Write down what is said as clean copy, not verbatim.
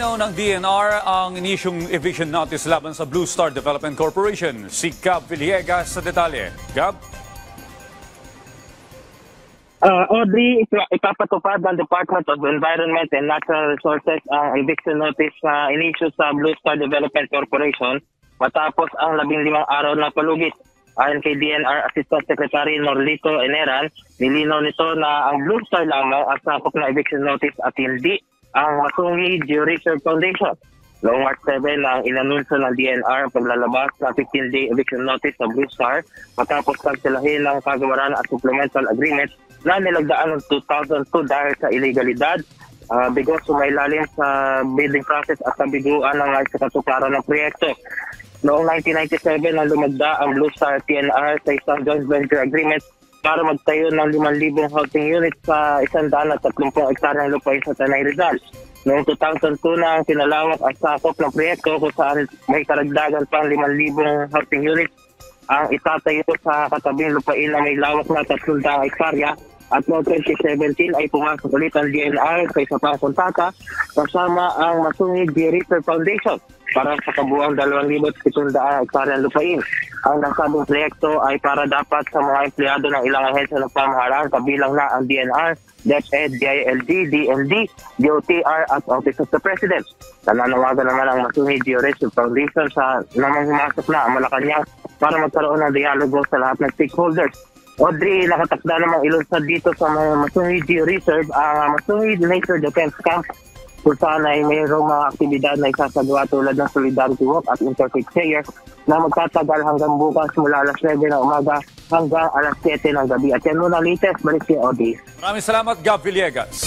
Nilinaw ng DNR ang inisyong eviction notice laban sa Blue Star Development Corporation. Si Gab Villegas sa detalye. Gab? Audrey, ipapatupad ng Department of Environment and Natural Resources ang eviction notice na inisyu sa Blue Star Development Corporation matapos ang 15 araw na palugit. Ayon kay DNR Assistant Secretary Norlito Eneran, nilinaw nito na ang Blue Star lamang ang sakop na eviction notice at hindi ang Masungi Georeserve Foundation. Noong March 7 ang inanunsyo ng DNR ang paglalabas ng 15-day eviction notice sa Blue Star matapos kanselahin ng kagawaran at supplemental agreement na nilagdaan ng 2002 dahil sa ilegalidad, bigo sumailalim sa bidding process at kabiguan ng katuparan ng proyekto. Noong 1997 nang lumagda ang Blue Star TNR sa isang joint venture agreement para magtayo ng 5,000 housing units sa 130 hektaryang lupain sa Tanay Rizal. Noong 2002 na ang kinalawak ang sakop ng proyekto kung saan may karagdagan pang 5,000 housing units ang itatayo sa katabing lupain na may lawak na 300 hektarya. At noong 2017 ay pumasok ulit ang DNR sa isa pang kontata kasama ang Masungi Georeserve Foundation para sa kabuuang 2,700 hektaryang lupain. Ang nasabing proyekto ay para dapat sa mga empleyado ng ilang ahensya ng pamahalaan kabilang na ang DNR, DepEd, DILG, DND, DOTR at Office of the President. Nananawagan naman ang Masungi Georeserve Foundation sa namang humasok na ang Malacanang para magkaroon ng dialogo sa lahat ng stakeholders. Audrey, nakatakda namang ilunsad dito sa Masungi Georeserve ang Masungi Nature Defense Camp kung saan ay mayroong mga aktibidad na isasagawa tulad ng Solidarity Walk at Interfaith Prayer na magtatagal hanggang bukas mula alas 9 ng umaga hanggang alas 7 ng gabi. At yan muna latest, balik si Audrey. Maraming salamat, Gab Villegas.